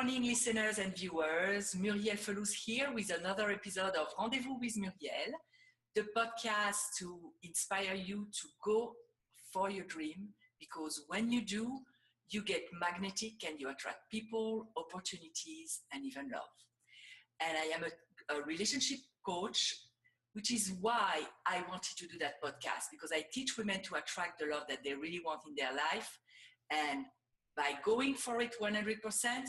morning, listeners and viewers. Muriel Felous here with another episode of Rendezvous with Muriel, the podcast to inspire you to go for your dream, because when you do, you get magnetic and you attract people, opportunities, and even love. And I am a relationship coach, which is why I wanted to do that podcast, because I teach women to attract the love that they really want in their life. And by going for it 100%,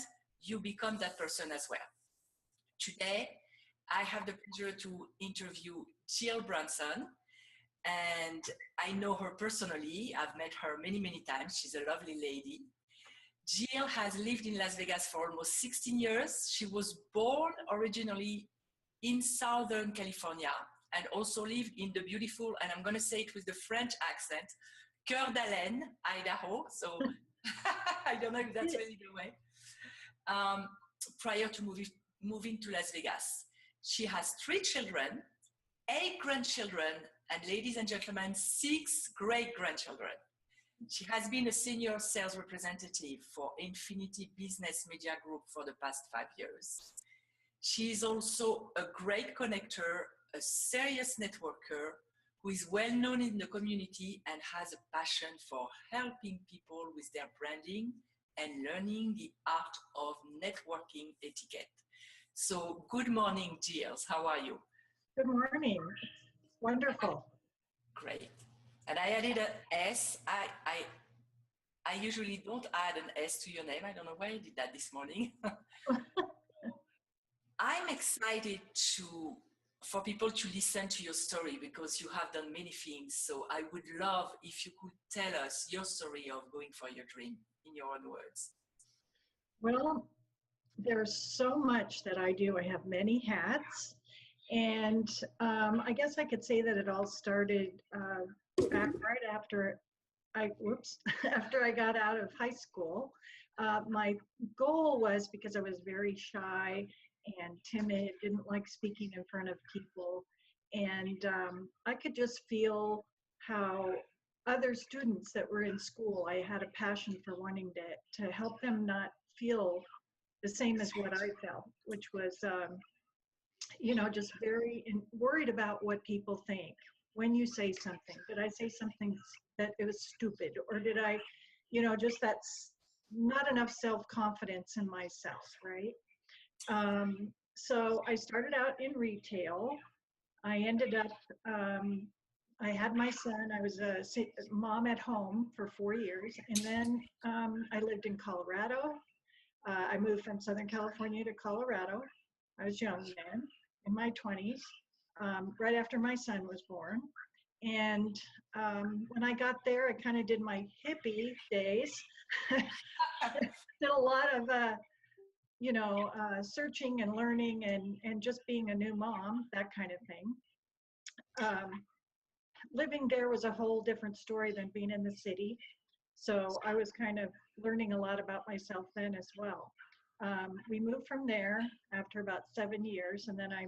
you become that person as well. Today, I have the pleasure to interview Jill Branson, and I know her personally. I've met her many, many times. She's a lovely lady. Jill has lived in Las Vegas for almost 16 years. She was born originally in Southern California and also lived in the beautiful, and I'm going to say it with the French accent, Coeur d'Alene, Idaho. So I don't know if that's really the way. Prior to moving to Las Vegas. She has 3 children, 8 grandchildren, and ladies and gentlemen, 6 great-grandchildren. She has been a senior sales representative for Infinity Business Media Group for the past 5 years. She is also a great connector, a serious networker, who is well known in the community and has a passion for helping people with their branding and learning the art of networking etiquette. So good morning, Jill. How are you? Good morning. Wonderful. Great. And I added an S. I usually don't add an S to your name. I don't know why I did that this morning. I'm excited for people to listen to your story, because you have done many things. So I would love if you could tell us your story of going for your dream in your own words. Well, there's so much that I do. I have many hats. And I guess I could say that it all started back right after after I got out of high school. My goal was, because I was very shy and timid, didn't like speaking in front of people. And I could just feel how other students that were in school, I had a passion for wanting to help them not feel the same as what I felt, which was, just very worried about what people think. When you say something, did I say something that it was stupid? Or did I, just that's not enough self-confidence in myself, right? So I started out in retail. I ended up, I had my son. I was a mom at home for 4 years. And then I lived in Colorado. I moved from Southern California to Colorado. I was young then, in my 20s, right after my son was born. And when I got there, I kind of did my hippie days. Did a lot of, searching and learning and just being a new mom, that kind of thing. Living there was a whole different story than being in the city. So I was kind of learning a lot about myself then as well. We moved from there after about 7 years, and then I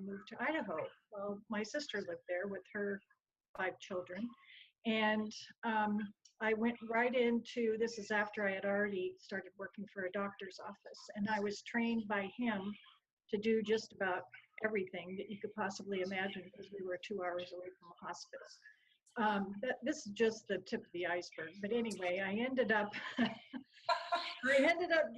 moved to Idaho. Well, my sister lived there with her 5 children. And I went right into, this is after I had already started working for a doctor's office, and I was trained by him to do just about everything that you could possibly imagine, because we were 2 hours away from a hospital. This is just the tip of the iceberg. But anyway, I ended up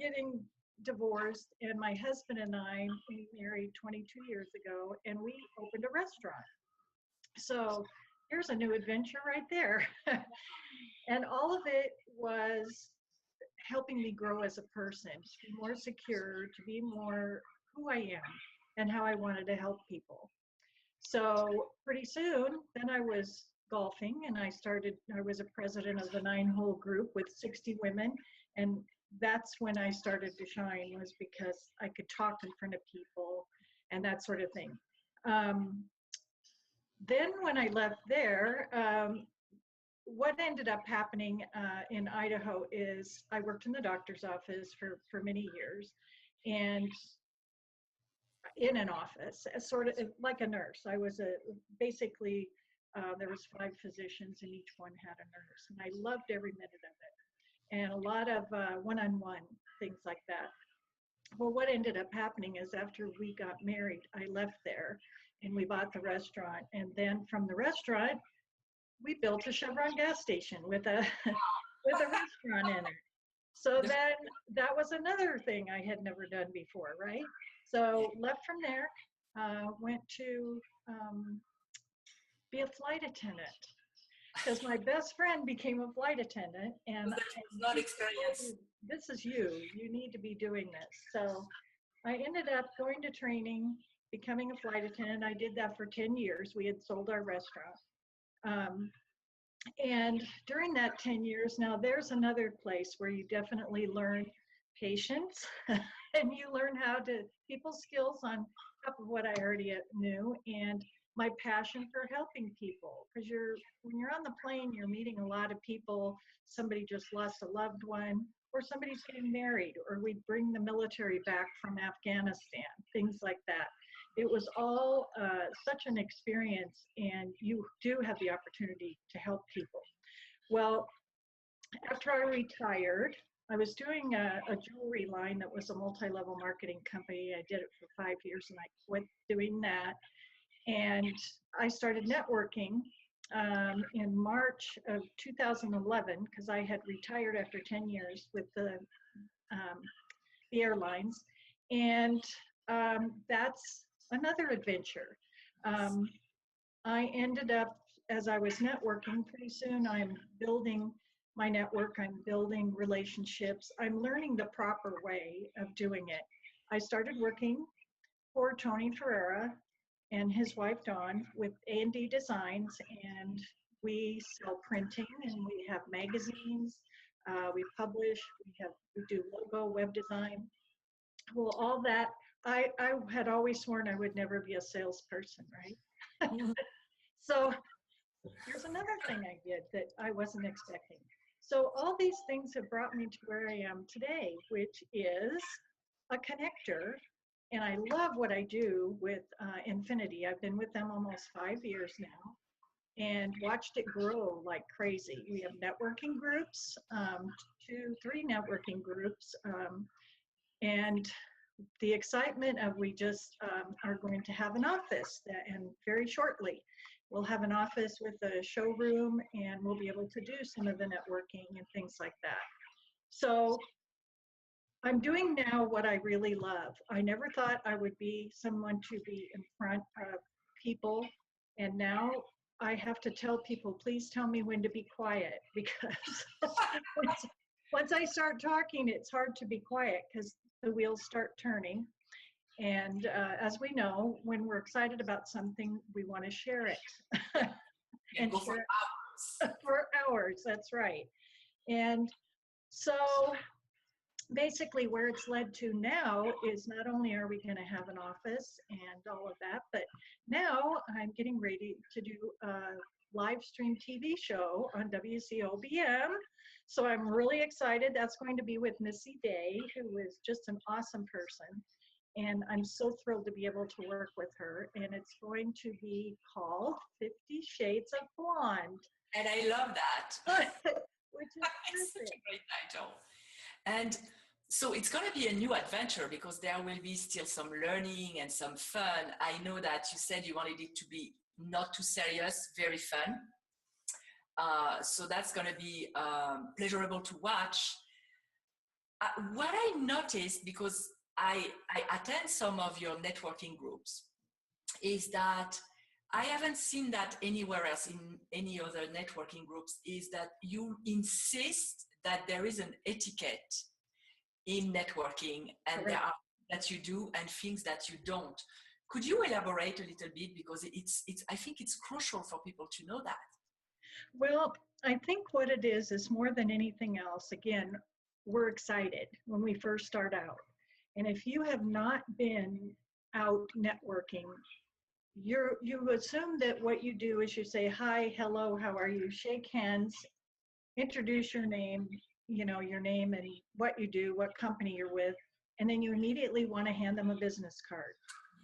getting divorced, and my husband and I, we married 22 years ago, and we opened a restaurant. So here's a new adventure right there. And all of it was helping me grow as a person, to be more secure, to be more who I am and how I wanted to help people. So pretty soon, then I was golfing, and I was a president of the 9-hole group with 60 women. And that's when I started to shine, was because I could talk in front of people and that sort of thing. Then when I left there, what ended up happening in Idaho is I worked in the doctor's office for many years, and in an office, sort of like a nurse. I was basically, there was 5 physicians, and each one had a nurse, and I loved every minute of it. And a lot of one-on-one things like that. Well, what ended up happening is after we got married, I left there and we bought the restaurant. And then from the restaurant, we built a Chevron gas station with a with a restaurant in it. So The- then that was another thing I had never done before, right? So left from there, went to be a flight attendant because my best friend became a flight attendant, and that was not she said, experience. "Oh, this is you. You need to be doing this." So I ended up going to training, becoming a flight attendant. I did that for 10 years. We had sold our restaurant. Um, and during that 10 years, now there's another place where you definitely learn patience and you learn how to, people skills on top of what I already knew, and my passion for helping people. Because when you're on the plane, you're meeting a lot of people. Somebody just lost a loved one, or somebody's getting married, or we bring the military back from Afghanistan, things like that. It was all such an experience, and you do have the opportunity to help people. Well, after I retired, I was doing a jewelry line that was a multi-level marketing company. I did it for 5 years and I quit doing that. And I started networking in March of 2011 because I had retired after 10 years with um, the airlines. And that's another adventure. Um, I ended up, as I was networking, pretty soon I'm building my network, I'm building relationships, I'm learning the proper way of doing it. I started working for Tony Ferreira and his wife Dawn with A&D Designs, and we sell printing and we have magazines, we publish, we do logo, web design. Well, all that, I had always sworn I would never be a salesperson, right? So here's another thing I did that I wasn't expecting. So all these things have brought me to where I am today, which is a connector. And I love what I do with Infinity. I've been with them almost 5 years now and watched it grow like crazy. We have networking groups, 2, 3 networking groups, and the excitement of we just are going to have an office and very shortly we'll have an office with a showroom and we'll be able to do some of the networking and things like that. So I'm doing now what I really love. I never thought I would be someone to be in front of people, and now I have to tell people, please tell me when to be quiet because once I start talking, it's hard to be quiet because the wheels start turning. And as we know, when we're excited about something, we want to share it And and go for share hours. it for hours. That's right. And so basically where it's led to now is not only are we going to have an office and all of that, but now I'm getting ready to do a live stream TV show on WCOBM. So I'm really excited. That's going to be with Missy Day, who is just an awesome person. And I'm so thrilled to be able to work with her. And it's going to be called 50 Shades of Blonde. And I love that. Which is It's such perfect. a great title. And so it's going to be a new adventure because there will be still some learning and some fun. I know that you said you wanted it to be not too serious, very fun. So that's going to be pleasurable to watch. What I noticed, because I attend some of your networking groups, is that I haven't seen that anywhere else in any other networking groups, is that you insist that there is an etiquette in networking and there are that you do and things that you don't. Could you elaborate a little bit, because it's I think it's crucial for people to know that. Well, I think what it is more than anything else, again, we're excited when we first start out. And if you have not been out networking, you assume that what you do is you say, hi, hello, how are you? Shake hands, introduce your name, your name and what you do, what company you're with, and then you immediately want to hand them a business card.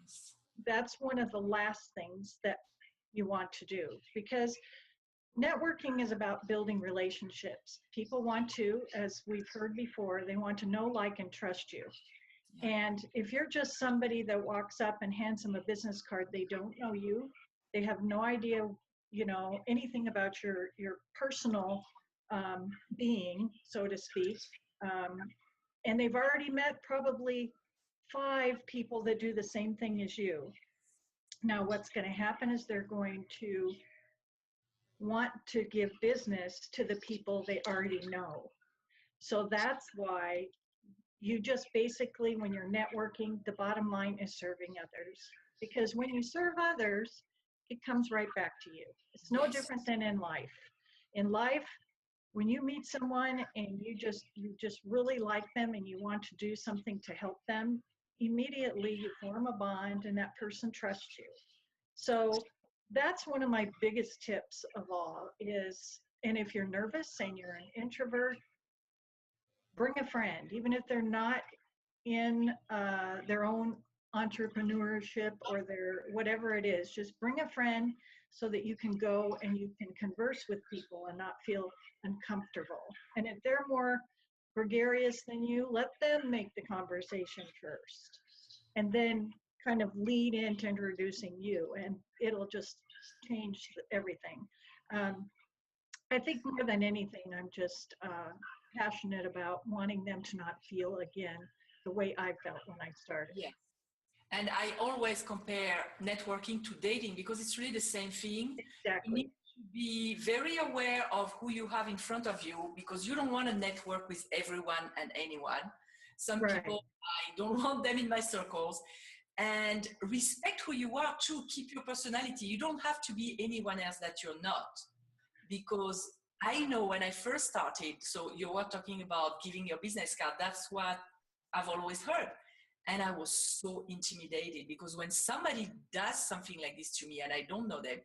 Yes. That's one of the last things that you want to do, because networking is about building relationships. People want to, as we've heard before, they want to know, like, and trust you. And if you're just somebody that walks up and hands them a business card, they don't know you. They have no idea, anything about your personal being, so to speak. Um, and they've already met probably 5 people that do the same thing as you. Now, what's going to happen is they're going to want to give business to the people they already know. So that's why you just basically, when you're networking, the bottom line is serving others. Because when you serve others, it comes right back to you. It's no Yes. different than in life. In life, when you meet someone and you just really like them and you want to do something to help them, immediately you form a bond and that person trusts you. So that's one of my biggest tips of all is, and if you're nervous and you're an introvert, bring a friend, even if they're not in their own entrepreneurship or their whatever it is. Just bring a friend so that you can go and you can converse with people and not feel uncomfortable. And if they're more gregarious than you, let them make the conversation first, and then kind of lead into introducing you, and it'll just change everything. Um, I think more than anything, I'm just passionate about wanting them to not feel again the way I felt when I started. Yeah. And I always compare networking to dating because it's really the same thing. You need Exactly. to be very aware of who you have in front of you because you don't want to network with everyone and anyone. Some Right. people, I don't want them in my circles. And respect who you are too. Keep your personality. You don't have to be anyone else that you're not. Because I know when I first started, so you were talking about giving your business card, that's what I've always heard. And I was so intimidated because when somebody does something like this to me and I don't know them,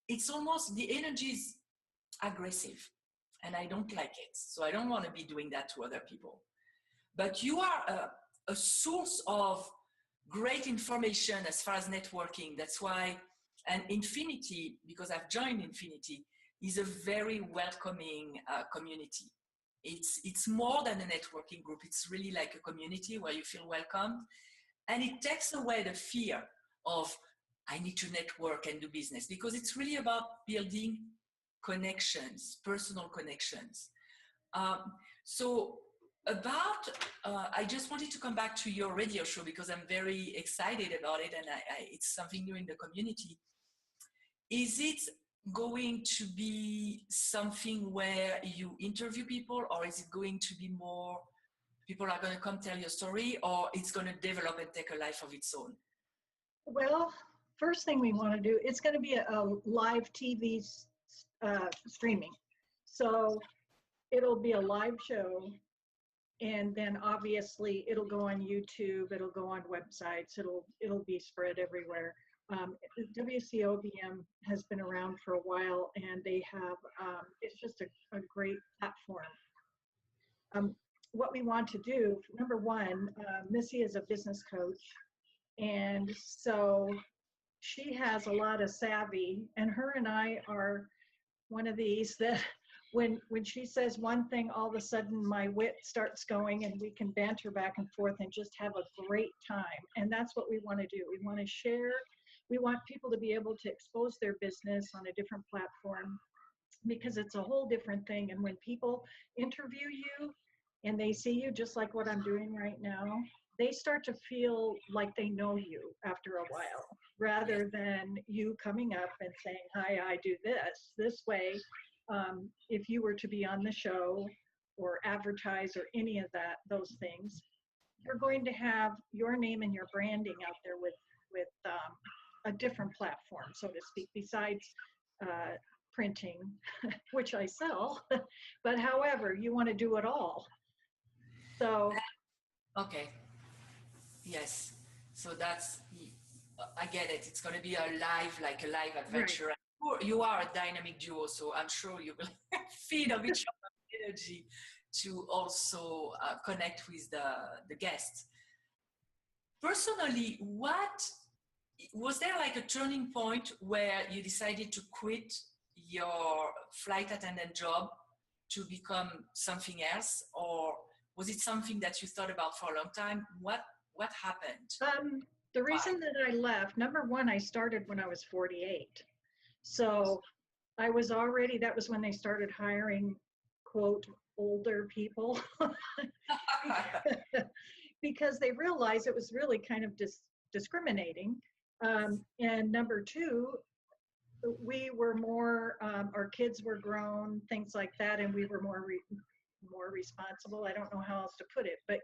it's almost the energy is aggressive and I don't like it. So I don't want to be doing that to other people. But you are a source of great information as far as networking. That's why, and Infinity, because I've joined Infinity, is a very welcoming community. It's more than a networking group. It's really like a community where you feel welcomed. And it takes away the fear of, I need to network and do business, because it's really about building connections, personal connections. So about, I just wanted to come back to your radio show because I'm very excited about it and it's something new in the community. Is it going to be something where you interview people, or is it going to be more people are going to come tell your story, or it's going to develop and take a life of its own? Well, first thing we want to do, it's going to be a live TV streaming. So it'll be a live show, and then obviously it'll go on YouTube, it'll go on websites, it'll be spread everywhere. WCOBM has been around for a while, and they have it's just a great platform. What we want to do, number one, Missy is a business coach, and so she has a lot of savvy, and her and I are one of these that when she says one thing, all of a sudden my wit starts going and we can banter back and forth and just have a great time. And that's what we want to do. We want to share. We want people to be able to expose their business on a different platform, because it's a whole different thing. And when people interview you and they see you just like what I'm doing right now, they start to feel like they know you after a while, rather than you coming up and saying, hi, I do this way. If you were to be on the show or advertise or any of those things, you're going to have your name and your branding out there with a different platform, so to speak, besides printing, which I sell. But however, you want to do it all. So Okay. Yes. So that's, I get it. It's going to be like a live adventure. Right. You are a dynamic duo, so I'm sure you will feed on each other's energy to also connect with the guests. Personally, was there like a turning point where you decided to quit your flight attendant job to become something else, or was it something that you thought about for a long time? What What happened? The Why? reason that I left, number one, I started when I was 48. So I was already, that was when they started hiring, quote, older people because they realized it was really kind of discriminating. And number two, we were more, our kids were grown, things like that, and we were more responsible. I don't know how else to put it, but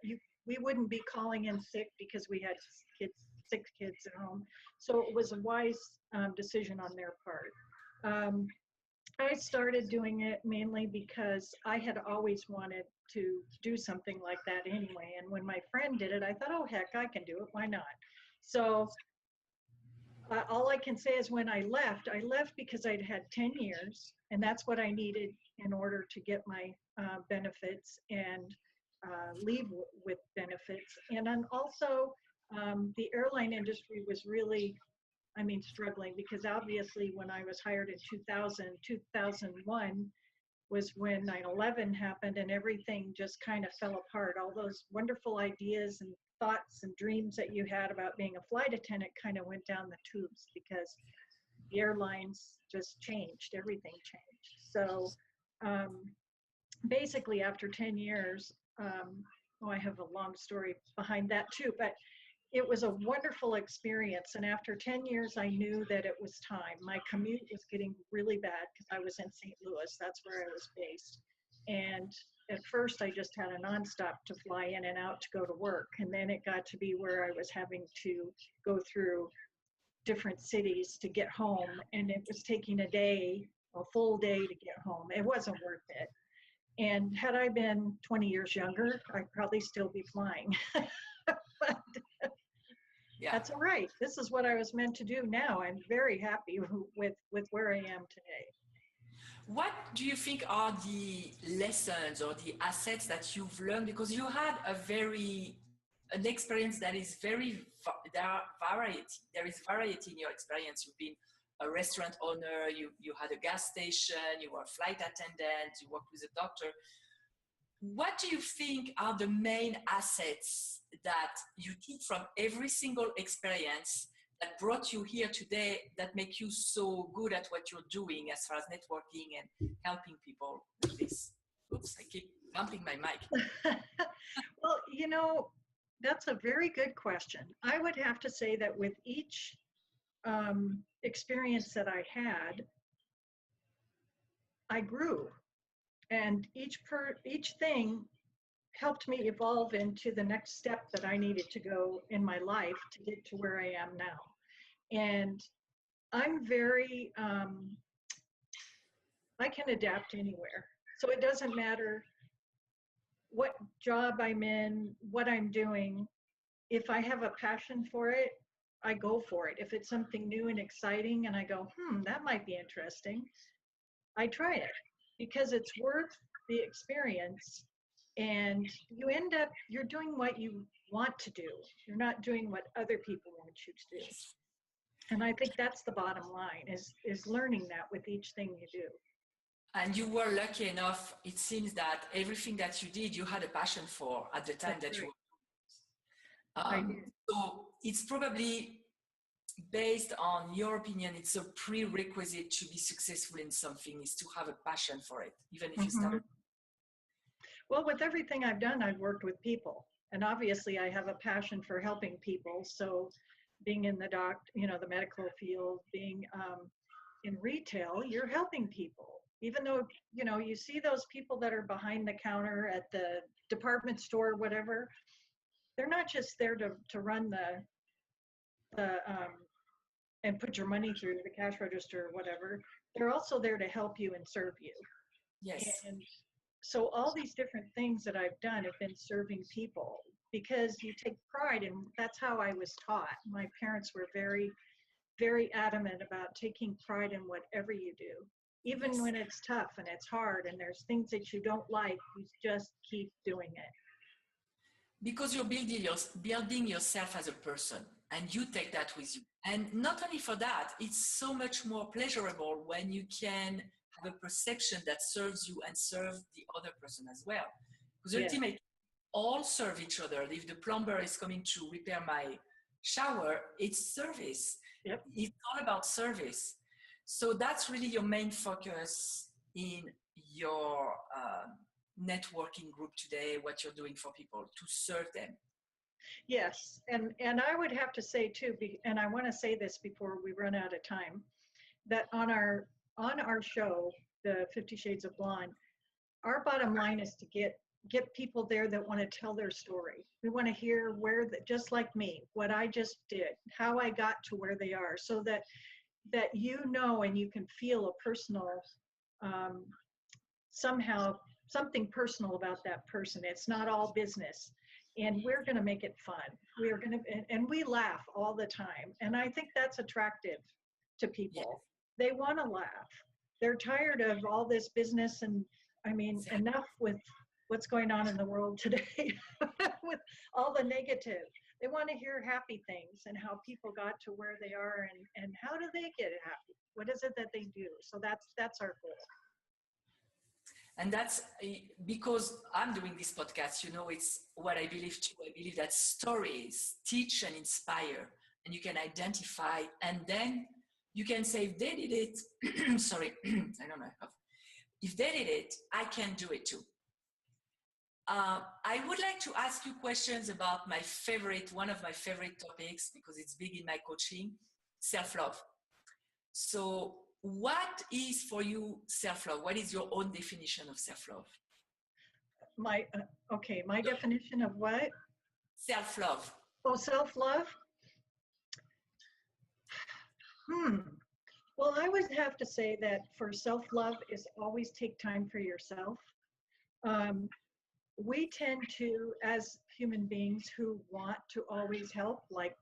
we wouldn't be calling in sick because we had kids, 6 kids at home. So it was a wise decision on their part. I started doing it mainly because I had always wanted to do something like that anyway. And when my friend did it, I thought, oh, heck, I can do it. Why not? So all I can say is when I left because I'd had 10 years, and that's what I needed in order to get my benefits and leave with benefits. And then also, the airline industry was really, I mean, struggling because obviously when I was hired in 2001 was when 9/11 happened and everything just kind of fell apart. All those wonderful ideas and thoughts and dreams that you had about being a flight attendant kind of went down the tubes because the airlines just changed, everything changed. So um, basically after 10 years, I have a long story behind that too, but it was a wonderful experience. And after 10 years, I knew that it was time. My commute was getting really bad because I was in St. Louis. That's where I was based. And at first, I just had a nonstop to fly in and out to go to work. And then it got to be where I was having to go through different cities to get home. And it was taking a full day to get home. It wasn't worth it. And had I been 20 years younger, I'd probably still be flying. But Yeah. that's all right. This is what I was meant to do now. I'm very happy with where I am today. What do you think are the lessons or the assets that you've learned? Because you had an experience that is there is variety in your experience. You've been a restaurant owner, you had a gas station, you were a flight attendant, you worked with a doctor. What do you think are the main assets that you took from every single experience that brought you here today that make you so good at what you're doing as far as networking and helping people with this? Oops, I keep bumping my mic. Well, that's a very good question. I would have to say that with each experience that I had, I grew, and each thing helped me evolve into the next step that I needed to go in my life to get to where I am now. And I'm very, I can adapt anywhere. So it doesn't matter what job I'm in, what I'm doing. If I have a passion for it, I go for it. If it's something new and exciting and I go, that might be interesting, I try it because it's worth the experience. And you're doing what you want to do. You're not doing what other people want you to do. And I think that's the bottom line is learning that with each thing you do. And you were lucky enough, it seems that everything that you did, you had a passion for at the time That's that right. you were. So it's probably based on your opinion, it's a prerequisite to be successful in something is to have a passion for it, even if you started. Well, with everything I've done, I've worked with people. And obviously I have a passion for helping people. So being in the medical field, being in retail, you're helping people. Even though, you see those people that are behind the counter at the department store, whatever, they're not just there to run the and put your money through the cash register or whatever. They're also there to help you and serve you. Yes. And so all these different things that I've done have been serving people because you take pride, and that's how I was taught. My parents were very, very adamant about taking pride in whatever you do. Even when it's tough and it's hard and there's things that you don't like, you just keep doing it. Because you're building yourself as a person and you take that with you. And not only for that, it's so much more pleasurable when you can have a perception that serves you and serves the other person as well. Because ultimately, all serve each other. If the plumber is coming to repair my shower, it's service. Yep. It's all about service. So that's really your main focus in your networking group today, what you're doing for people to serve them. Yes, and I would have to say too, and I want to say this before we run out of time, that on our show, the 50 Shades of Blonde, our bottom line is to get people there that want to tell their story. We want to hear just like me, what I just did, how I got to where they are, so that you know and you can feel a personal, somehow something personal about that person. It's not all business. And we're going to make it fun. We are going to, and we laugh all the time. And I think that's attractive to people. They want to laugh. They're tired of all this business. And I mean, enough with what's going on in the world today with all the negative. They want to hear happy things and how people got to where they are and how do they get happy? What is it that they do? So that's our goal. And that's because I'm doing this podcast, you know, it's what I believe too. I believe that stories teach and inspire, and you can identify, and then you can say, if they did it, sorry, I don't know. If they did it, I can do it too. I would like to ask you questions about one of my favorite topics, because it's big in my coaching, self-love. So what is for you self-love? What is your own definition of self-love? My definition of what? Self-love. Oh, self-love? Well, I would have to say that for self-love is always take time for yourself. We tend to, as human beings who want to always help, like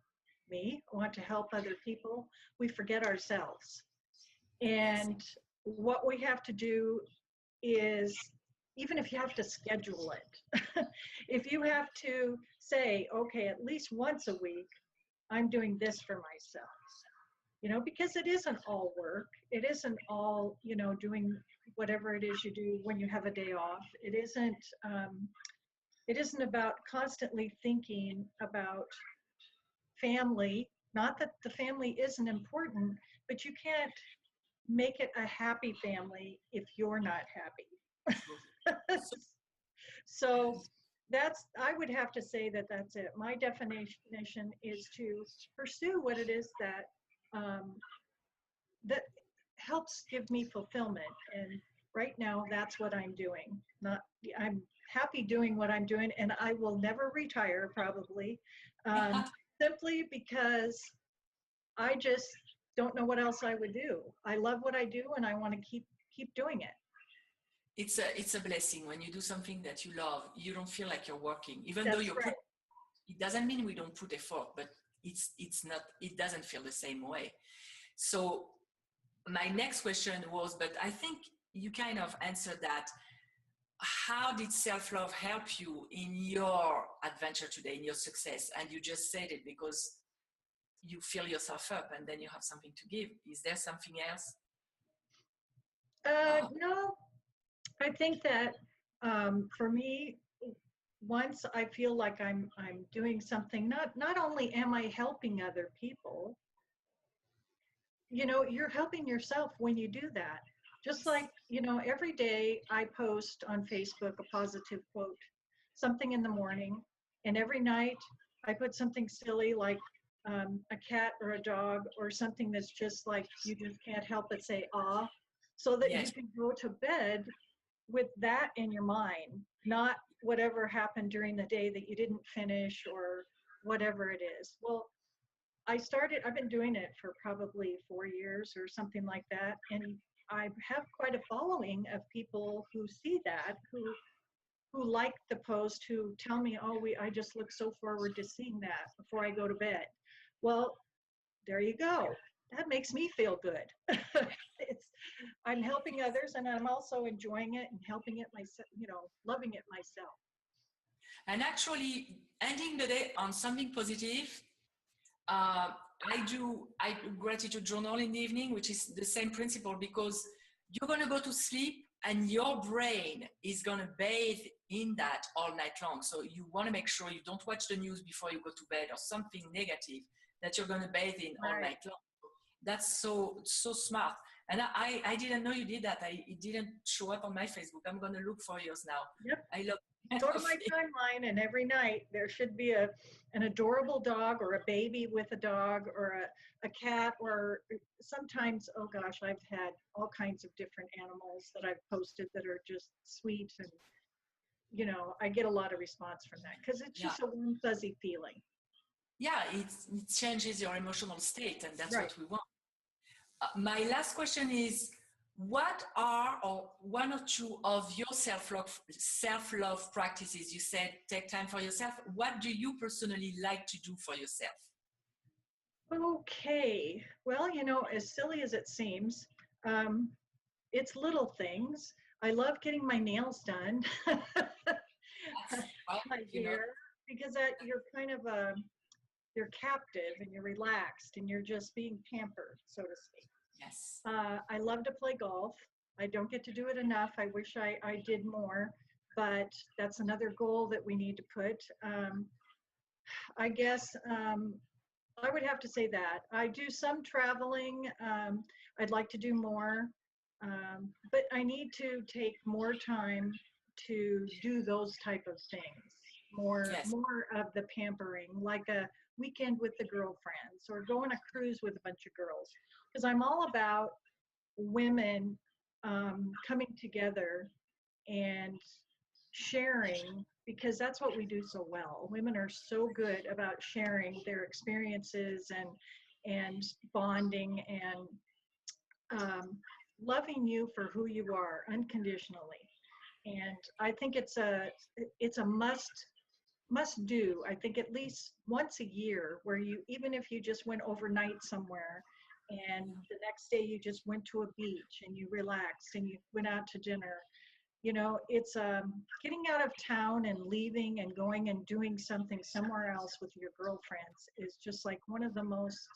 me, want to help other people, we forget ourselves. And what we have to do is, even if you have to schedule it, if you have to say, okay, at least once a week, I'm doing this for myself, you know, because it isn't all work. It isn't all, you know, doing whatever it is you do when you have a day off. It isn't about constantly thinking about family. Not that the family isn't important, but you can't make it a happy family if you're not happy. So I would have to say that that's it. My definition is to pursue what it is that helps give me fulfillment. And right now, that's what I'm doing. I'm happy doing what I'm doing, and I will never retire probably, simply because I just don't know what else I would do. I love what I do, and I want to keep doing it. It's a blessing when you do something that you love. You don't feel like you're working, even That's though you're. Right. It doesn't mean we don't put effort, but it's not. It doesn't feel the same way. So my next question was, but I think you kind of answered that. How did self-love help you in your adventure today, in your success? And you just said it because you fill yourself up and then you have something to give. Is there something else? No, I think that for me, once I feel like I'm doing something, not only am I helping other people, you know, you're helping yourself when you do that. Just like, you know, every day I post on Facebook a positive quote, something in the morning, and every night I put something silly like a cat or a dog or something that's just like you just can't help but say ah, so that you can go to bed with that in your mind, not whatever happened during the day that you didn't finish or whatever it is. Well, I've been doing it for probably 4 years or something like that, and I have quite a following of people who see that, who like the post, who tell me, oh, I just look so forward to seeing that before I go to bed. Well, there you go. That makes me feel good. I'm helping others, and I'm also enjoying it and helping it myself, you know, loving it myself. And actually, ending the day on something positive. I do gratitude journal in the evening, which is the same principle, because you're going to go to sleep and your brain is going to bathe in that all night long. So you want to make sure you don't watch the news before you go to bed or something negative that you're going to bathe in all night long. That's so smart. And I didn't know you did that. It didn't show up on my Facebook. I'm going to look for yours now. Yep. I love Go to my timeline, and every night there should be an adorable dog or a baby with a dog or a cat, or sometimes, oh gosh, I've had all kinds of different animals that I've posted that are just sweet, and I get a lot of response from that because it's just a warm, fuzzy feeling. Yeah, it changes your emotional state, and that's what we want. My last question is, what are one or two of your self-love practices? You said take time for yourself. What do you personally like to do for yourself? Okay. Well, as silly as it seems, it's little things. I love getting my nails done. My hair, because you're kind of you're captive and you're relaxed and you're just being pampered, so to speak. Yes. I love to play golf. I don't get to do it enough. I wish I did more, but that's another goal that we need to put. I guess I would have to say that. I do some traveling. I'd like to do more, but I need to take more time to do those type of things. More of the pampering, like a weekend with the girlfriends or go on a cruise with a bunch of girls. Because I'm all about women coming together and sharing, because that's what we do so well. Women are so good about sharing their experiences and bonding and loving you for who you are unconditionally. And I think it's a must do. I think at least once a year, where you, even if you just went overnight somewhere and the next day you just went to a beach and you relaxed and you went out to dinner, it's getting out of town and leaving and going and doing something somewhere else with your girlfriends is just like one of the most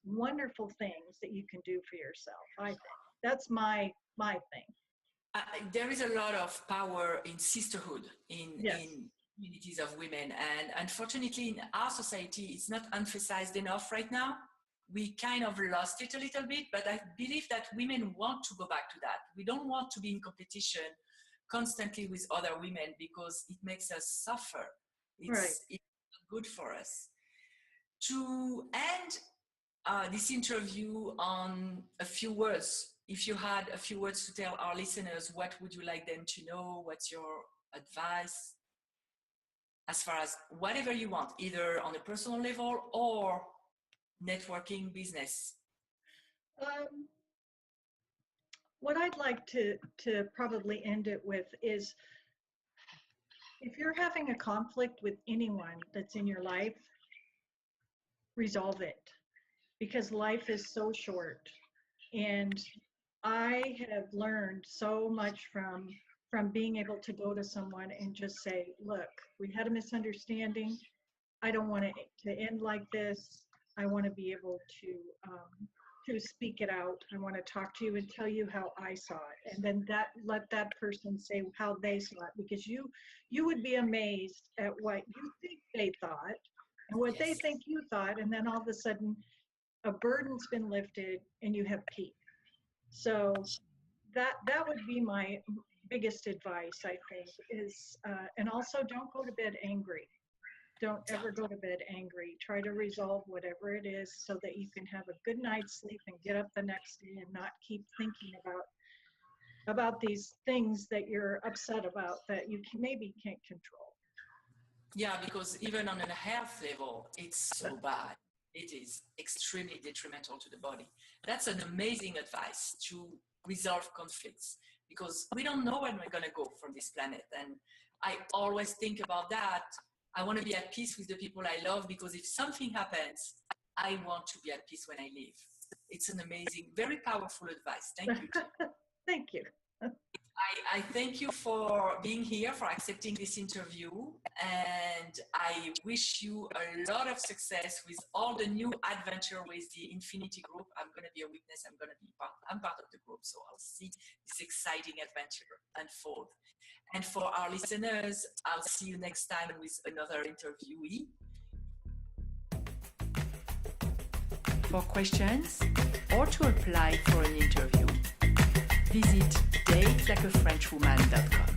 wonderful things that you can do for yourself. I think that's my thing. There is a lot of power in sisterhood in communities of women, and unfortunately in our society it's not emphasized enough right now. We kind of lost it a little bit, but I believe that women want to go back to that. We don't want to be in competition constantly with other women because it makes us suffer. It's not good for us. To end this interview on a few words, if you had a few words to tell our listeners, what would you like them to know? What's your advice? As far as whatever you want, either on a personal level or networking, business. What I'd like to probably end it with is, if you're having a conflict with anyone that's in your life, resolve it, because life is so short. And I have learned so much from being able to go to someone and just say, look, we had a misunderstanding. I don't want it to end like this. I want to be able to speak it out. I want to talk to you and tell you how I saw it. And then let that person say how they saw it, because you would be amazed at what you think they thought and what they think you thought. And then all of a sudden a burden's been lifted and you have peace. So that would be my biggest advice, I think, is, and also don't go to bed angry. Don't ever go to bed angry. Try to resolve whatever it is so that you can have a good night's sleep and get up the next day and not keep thinking about these things that you're upset about that you maybe can't control. Yeah, because even on a health level, it's so bad. It is extremely detrimental to the body. That's an amazing advice to resolve conflicts, because we don't know when we're going to go from this planet. And I always think about that. I want to be at peace with the people I love, because if something happens, I want to be at peace when I leave. It's an amazing, very powerful advice. Thank you, Jill. Thank you. I thank you for being here, for accepting this interview, and I wish you a lot of success with all the new adventure with the Infinity Group. I'm going to be a witness. I'm part of the group. So I'll see this exciting adventure unfold. And for our listeners, I'll see you next time with another interviewee. For questions or to apply for an interview, visit datelikeafrenchwoman.com.